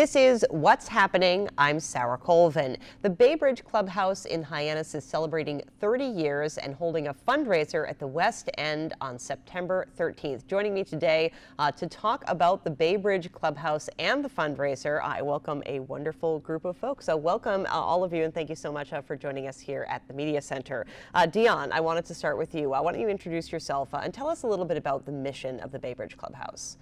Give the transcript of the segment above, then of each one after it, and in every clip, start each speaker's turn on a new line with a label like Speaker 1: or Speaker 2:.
Speaker 1: This is What's Happening. I'm Sarah Colvin. The Baybridge Clubhouse in Hyannis is celebrating 30 years and holding a fundraiser at the West End on September 13th. Joining me today to talk about the Baybridge Clubhouse and the fundraiser, I welcome a wonderful group of folks. So welcome all of you, and thank you so much for joining us here at the Media Center. Dionne, I wanted to start with you. Why don't you introduce yourself and tell us a little bit about the mission of the Baybridge Clubhouse.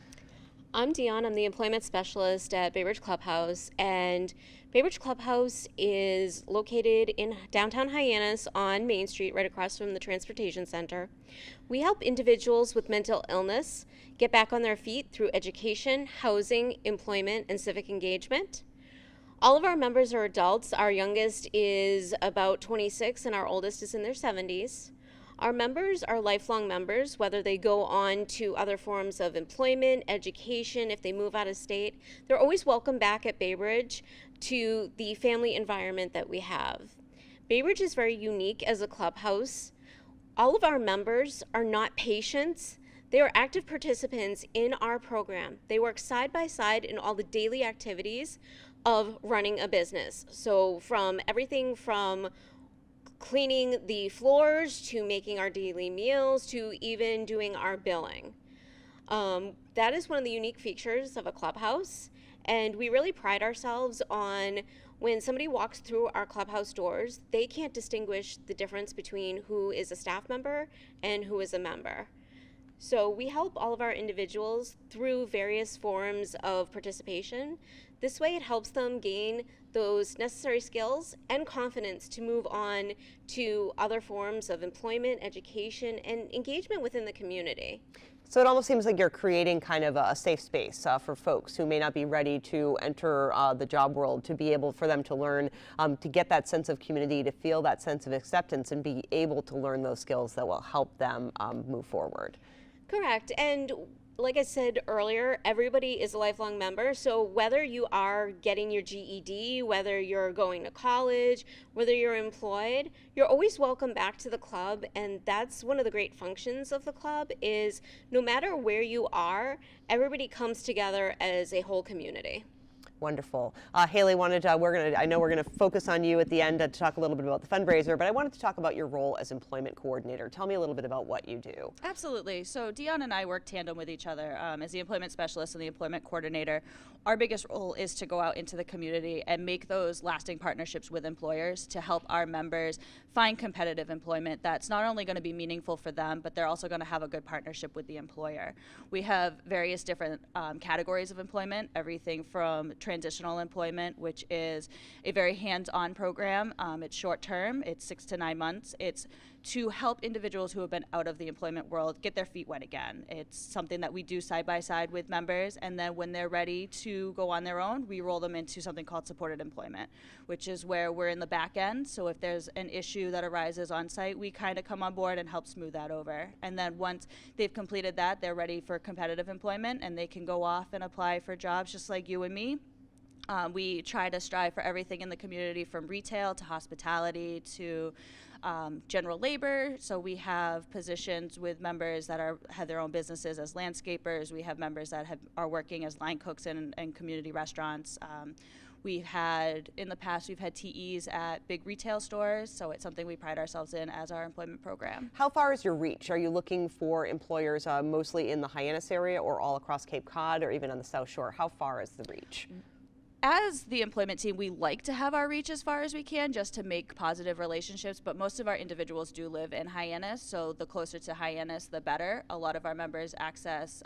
Speaker 2: I'm Dionne. I'm the employment specialist at Baybridge Clubhouse, and Baybridge Clubhouse is located in downtown Hyannis on Main Street, right across from the Transportation Center. We help individuals with mental illness get back on their feet through education, housing, employment, and civic engagement. All of our members are adults. Our youngest is about 26 and our oldest is in their 70s. Our members are lifelong members, whether they go on to other forms of employment, education, if they move out of state. They're always welcome back at Baybridge to the family environment that we have. Baybridge is very unique as a clubhouse. All of our members are not patients. They are active participants in our program. They work side by side in all the daily activities of running a business. So from everything from cleaning the floors to making our daily meals to even doing our billing. That is one of the unique features of a clubhouse, and we really pride ourselves on when somebody walks through our clubhouse doors, they can't distinguish the difference between who is a staff member and who is a member. So we help all of our individuals through various forms of participation. This way it helps them gain those necessary skills and confidence to move on to other forms of employment, education, and engagement within the community.
Speaker 1: So it almost seems like you're creating kind of a safe space for folks who may not be ready to enter the job world, to be able for them to learn, to get that sense of community, to feel that sense of acceptance, and be able to learn those skills that will help them move forward.
Speaker 2: Correct. And like I said earlier, everybody is a lifelong member. So whether you are getting your GED, whether you're going to college, whether you're employed, you're always welcome back to the club. And that's one of the great functions of the club is no matter where you are, everybody comes together as a whole community.
Speaker 1: Wonderful. Haley, I know we're gonna focus on you at the end to talk a little bit about the fundraiser, but I wanted to talk about your role as employment coordinator. Tell me a little bit about what you do.
Speaker 3: Absolutely. So Dionne and I work tandem with each other as the employment specialist and the employment coordinator. Our biggest role is to go out into the community and make those lasting partnerships with employers to help our members find competitive employment that's not only going to be meaningful for them, but they're also going to have a good partnership with the employer. We have various different categories of employment, everything from transitional employment, which is a very hands-on program. It's short-term, it's 6 to 9 months. It's to help individuals who have been out of the employment world get their feet wet again. It's something that we do side by side with members, and then when they're ready to go on their own, we roll them into something called supported employment, which is where we're in the back end. So if there's an issue that arises on site, we kind of come on board and help smooth that over. And then once they've completed that, they're ready for competitive employment, and they can go off and apply for jobs just like you and me. We try to strive for everything in the community, from retail to hospitality to general labor. So we have positions with members that have their own businesses as landscapers. We have members that are working as line cooks in community restaurants. In the past, we've had TEs at big retail stores, so it's something we pride ourselves in as our employment program.
Speaker 1: How far is your reach? Are you looking for employers mostly in the Hyannis area or all across Cape Cod or even on the South Shore? How far is the reach?
Speaker 3: As the employment team, we like to have our reach as far as we can just to make positive relationships, but most of our individuals do live in Hyannis, so the closer to Hyannis, the better. A lot of our members access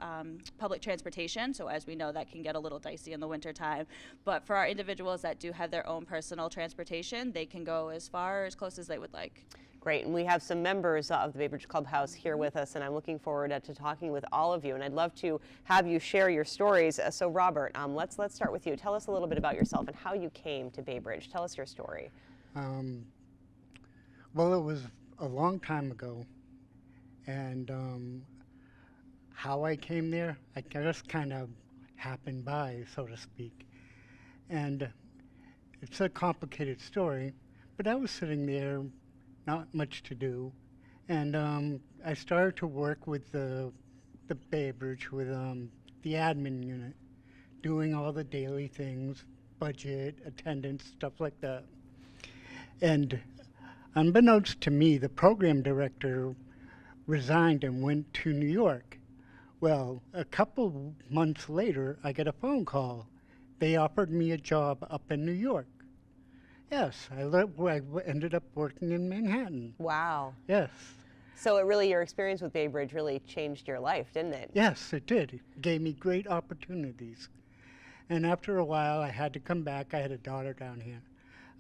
Speaker 3: public transportation, so as we know, that can get a little dicey in the wintertime. But for our individuals that do have their own personal transportation, they can go as far or as close as they would like.
Speaker 1: Great, and we have some members of the Baybridge Clubhouse here with us, and I'm looking forward to talking with all of you, and I'd love to have you share your stories. So Robert, let's start with you. Tell us a little bit about yourself and how you came to Baybridge. Tell us your story.
Speaker 4: Well, it was a long time ago, and how I came there, I just kind of happened by, so to speak. And it's a complicated story, but I was sitting there, not much to do, and I started to work with the Baybridge, with the admin unit, doing all the daily things, budget, attendance, stuff like that. And unbeknownst to me, the program director resigned and went to New York. Well, a couple months later, I get a phone call. They offered me a job up in New York. Yes, I ended up working in Manhattan.
Speaker 1: Wow.
Speaker 4: Yes.
Speaker 1: So it really, your experience with Baybridge really changed your life, didn't it?
Speaker 4: Yes, it did. It gave me great opportunities. And after a while, I had to come back. I had a daughter down here.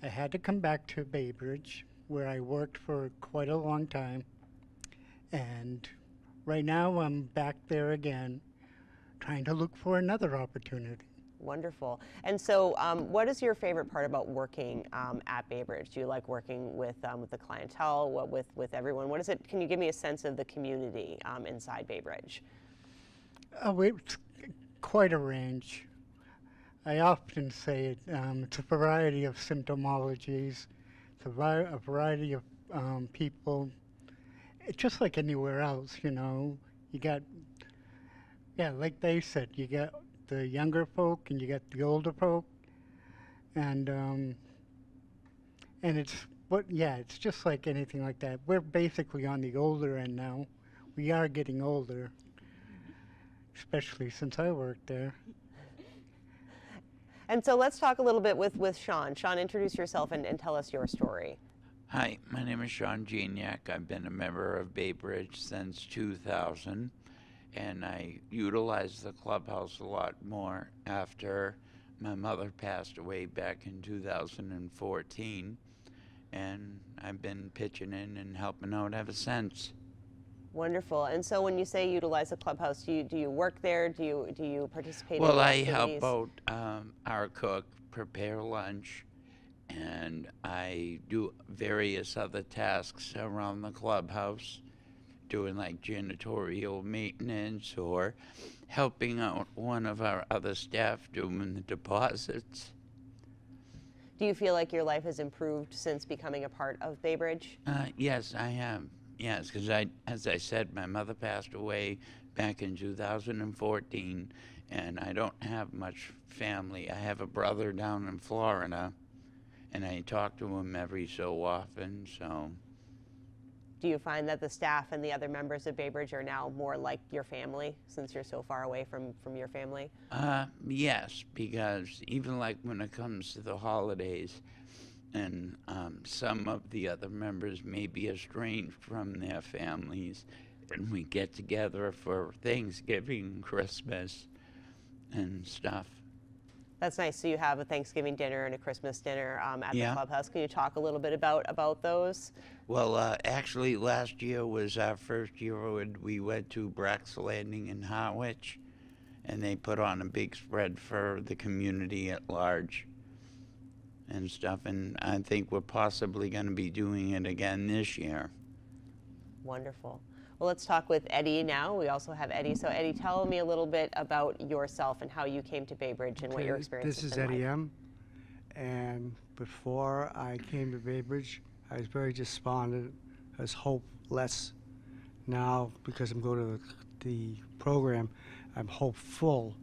Speaker 4: I had to come back to Baybridge, where I worked for quite a long time. And right now, I'm back there again, trying to look for another opportunity.
Speaker 1: Wonderful. And so what is your favorite part about working at Baybridge? Do you like working with the clientele, with everyone? What is it? Can you give me a sense of the community inside Baybridge?
Speaker 4: Oh, it's quite a range. I often say it's a variety of symptomologies, it's a variety of people. It's just like anywhere else, you know. You got, yeah, like they said, you got the younger folk and you got the older folk, and it's just like anything like that. We're basically on the older end now. We are getting older, especially since I worked there.
Speaker 1: And so let's talk a little bit with Sean. Sean, introduce yourself and tell us your story.
Speaker 5: Hi, my name is Sean Geniak. I've been a member of Baybridge since 2000, and I utilized the clubhouse a lot more after my mother passed away back in 2014, and I've been pitching in and helping out ever since.
Speaker 1: Wonderful. And so when you say utilize the clubhouse, do you work there? Do you participate in
Speaker 5: Well,
Speaker 1: the
Speaker 5: I
Speaker 1: activities?
Speaker 5: help out our cook prepare lunch, and I do various other tasks around the clubhouse, doing like janitorial maintenance or helping out one of our other staff doing the deposits.
Speaker 1: Do you feel like your life has improved since becoming a part of Baybridge?
Speaker 5: Yes, I have. Yes, because as I said, my mother passed away back in 2014, and I don't have much family. I have a brother down in Florida, and I talk to him every so often, so.
Speaker 1: Do you find that the staff and the other members of Baybridge are now more like your family since you're so far away from your family?
Speaker 5: Yes, because even like when it comes to the holidays, and some of the other members may be estranged from their families, and we get together for Thanksgiving, Christmas, and stuff.
Speaker 1: That's nice. So you have a Thanksgiving dinner and a Christmas dinner at the
Speaker 5: Yeah.
Speaker 1: clubhouse. Can you talk a little bit about those?
Speaker 5: Well, actually, last year was our first year when we went to Brack's Landing in Harwich, and they put on a big spread for the community at large and stuff, and I think we're possibly going to be doing it again this year.
Speaker 1: Wonderful. Well, let's talk with Eddie now. We also have Eddie. So Eddie, tell me a little bit about yourself and how you came to Baybridge and what your experience
Speaker 6: This
Speaker 1: has
Speaker 6: is
Speaker 1: been
Speaker 6: Eddie
Speaker 1: like.
Speaker 6: M. And before I came to Baybridge, I was very despondent, I was hopeless. Now, because I'm going to the program, I'm hopeful,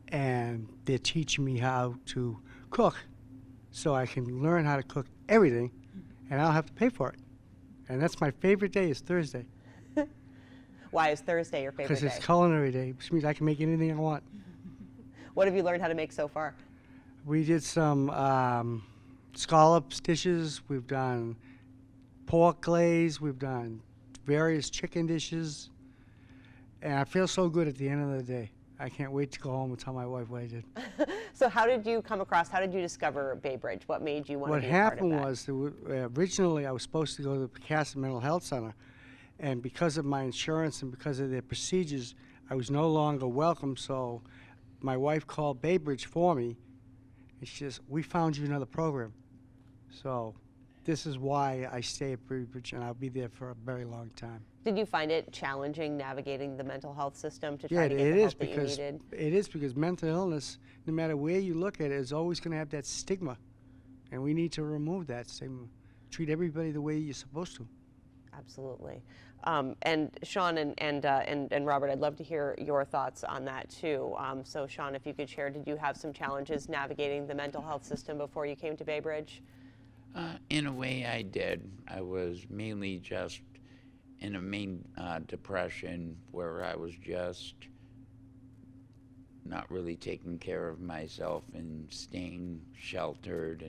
Speaker 6: and they're teaching me how to cook, so I can learn how to cook everything, and I don't have to pay for it. And that's my favorite day is Thursday.
Speaker 1: Why is Thursday your favorite
Speaker 6: Because
Speaker 1: day?
Speaker 6: it's culinary day, which means I can make anything I want.
Speaker 1: What have you learned how to make so far?
Speaker 6: We did some scallops dishes. We've done pork glaze. We've done various chicken dishes. And I feel so good at the end of the day. I can't wait to go home and tell my wife what I did.
Speaker 1: So how did you come across, how did you discover Baybridge? What made you want to
Speaker 6: What
Speaker 1: be a part of
Speaker 6: happened
Speaker 1: that?
Speaker 6: was, originally I was supposed to go to the Picasso Mental Health Center. And because of my insurance and because of their procedures, I was no longer welcome. So my wife called Baybridge for me. And she says, we found you another program. So this is why I stay at Baybridge, and I'll be there for a very long time.
Speaker 1: Did you find it challenging navigating the mental health system to try
Speaker 6: Yeah,
Speaker 1: to get
Speaker 6: it
Speaker 1: the
Speaker 6: is
Speaker 1: help that you
Speaker 6: because
Speaker 1: needed?
Speaker 6: it is because mental illness, no matter where you look at it, is always going to have that stigma, and we need to remove that stigma. Treat everybody the way you're supposed to.
Speaker 1: Absolutely. And Sean and Robert, I'd love to hear your thoughts on that too. So Sean, if you could share, did you have some challenges navigating the mental health system before you came to Baybridge?
Speaker 5: In a way, I did. I was mainly just in a main depression where I was just not really taking care of myself and staying sheltered.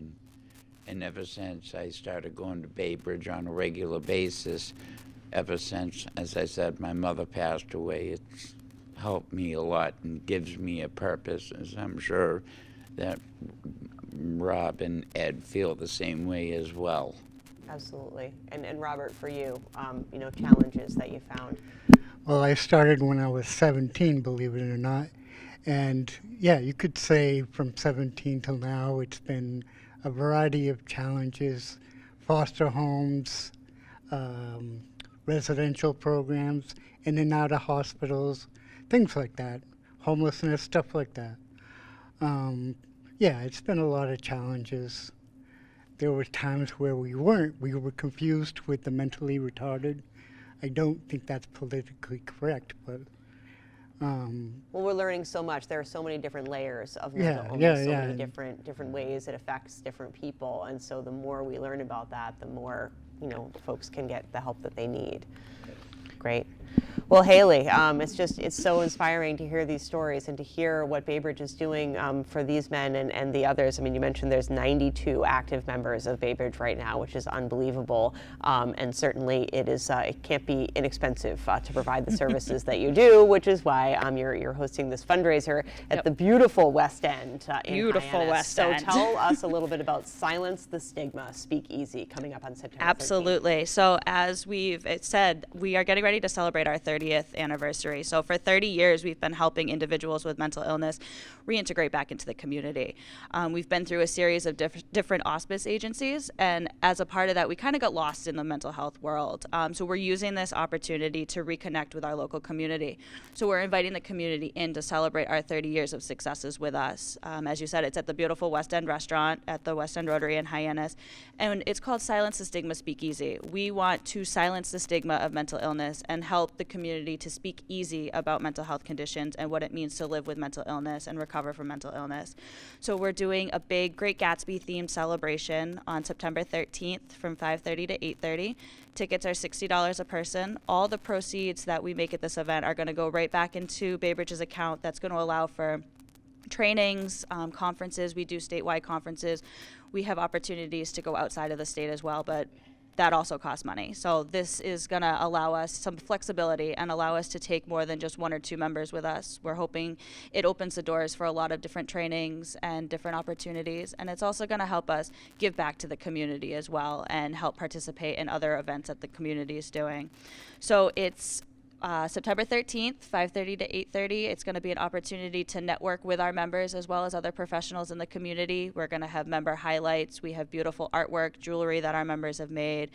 Speaker 5: And ever since I started going to Baybridge on a regular basis, ever since, as I said, my mother passed away, it's helped me a lot and gives me a purpose, as I'm sure that Rob and Ed feel the same way as well.
Speaker 1: Absolutely. And Robert, for you, challenges that you found.
Speaker 4: Well, I started when I was 17, believe it or not. And yeah, you could say from 17 till now, it's been a variety of challenges, foster homes, residential programs, in and out of hospitals, things like that, homelessness, stuff like that. Yeah, it's been a lot of challenges. There were times where we were confused with the mentally retarded. I don't think that's politically correct, but
Speaker 1: well, we're learning so much. There are so many different layers of
Speaker 4: Yeah,
Speaker 1: mental illness,
Speaker 4: yeah,
Speaker 1: so
Speaker 4: yeah.
Speaker 1: many different ways it affects different people. And so the more we learn about that, the more, folks can get the help that they need. Great. Well, Haley, it's so inspiring to hear these stories and to hear what Baybridge is doing for these men and the others. I mean, you mentioned there's 92 active members of Baybridge right now, which is unbelievable. And certainly it can't be inexpensive to provide the services that you do, which is why you're hosting this fundraiser at the beautiful West End in
Speaker 3: Beautiful
Speaker 1: Hyannis.
Speaker 3: West
Speaker 1: So
Speaker 3: End.
Speaker 1: tell us a little bit about Silence the Stigma Speakeasy coming up on September 13th.
Speaker 3: Absolutely. So as we've said, we are getting ready to celebrate our 30th anniversary. So for 30 years, we've been helping individuals with mental illness reintegrate back into the community. We've been through a series of different hospice agencies, and as a part of that, we kind of got lost in the mental health world. So we're using this opportunity to reconnect with our local community. So we're inviting the community in to celebrate our 30 years of successes with us. As you said, it's at the beautiful West End restaurant at the West End Rotary in Hyannis, and it's called Silence the Stigma Speakeasy. We want to silence the stigma of mental illness and help the community to speak easy about mental health conditions and what it means to live with mental illness and recover from mental illness. So we're doing a big Great Gatsby themed celebration on September 13th from 5:30 to 8:30. Tickets are $60 a person. All the proceeds that we make at this event are going to go right back into Baybridge's account. That's going to allow for trainings, conferences. We do statewide conferences. We have opportunities to go outside of the state as well, but that also costs money. So this is going to allow us some flexibility and allow us to take more than just one or two members with us. We're hoping it opens the doors for a lot of different trainings and different opportunities. And it's also going to help us give back to the community as well and help participate in other events that the community is doing. So it's September 13th, 5:30 to 8:30. It's going to be an opportunity to network with our members as well as other professionals in the community. We're going to have member highlights. We have beautiful artwork, jewelry that our members have made.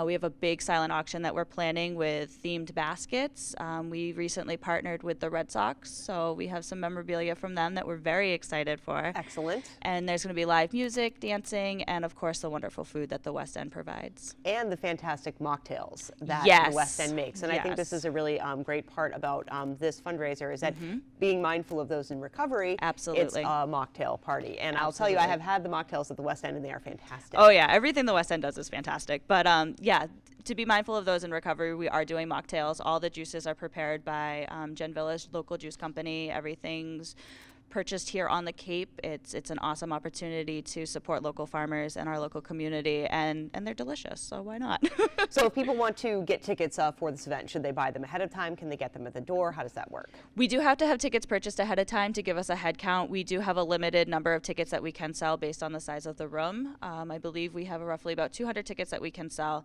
Speaker 3: We have a big silent auction that we're planning with themed baskets. We recently partnered with the Red Sox, so we have some memorabilia from them that we're very excited for.
Speaker 1: Excellent.
Speaker 3: And there's going to be live music, dancing, and of course the wonderful food that the West End provides.
Speaker 1: And the fantastic mocktails that
Speaker 3: Yes.
Speaker 1: the West End makes. And I think this is a really great part about this fundraiser is that being mindful of those in recovery,
Speaker 3: Absolutely.
Speaker 1: it's a mocktail party. And I'll tell you, I have had the mocktails at the West End and they are fantastic.
Speaker 3: Oh yeah, everything the West End does is fantastic. But yeah, to be mindful of those in recovery, we are doing mocktails. All the juices are prepared by Jen Villa's local juice company. Everything's purchased here on the Cape. It's an awesome opportunity to support local farmers and our local community, and they're delicious, so why not?
Speaker 1: So if people want to get tickets for this event, should they buy them ahead of time? Can they get them at the door? How does that work?
Speaker 3: We do have to have tickets purchased ahead of time to give us a head count. We do have a limited number of tickets that we can sell based on the size of the room. I believe we have roughly about 200 tickets that we can sell.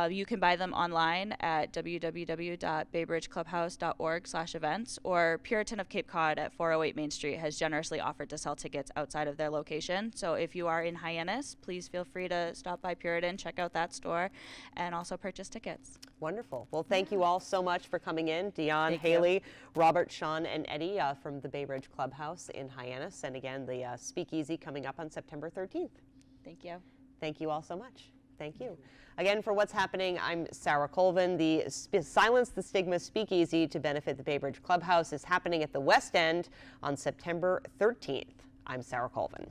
Speaker 3: You can buy them online at www.baybridgeclubhouse.org/events, or Puritan of Cape Cod at 408 Main Street has generously offered to sell tickets outside of their location. So if you are in Hyannis, please feel free to stop by Puritan, check out that store, and also purchase tickets.
Speaker 1: Wonderful. Well, thank you all so much for coming in. Dionne,
Speaker 3: Thank
Speaker 1: Haley,
Speaker 3: you.
Speaker 1: Robert, Sean, and Eddie from the Baybridge Clubhouse in Hyannis. And again, the Speakeasy coming up on September 13th.
Speaker 3: Thank you.
Speaker 1: Thank you all so much. Thank you. Again, for what's happening, I'm Sarah Colvin. The Silence the Stigma Speakeasy to benefit the Baybridge Clubhouse is happening at the West End on September 13th. I'm Sarah Colvin.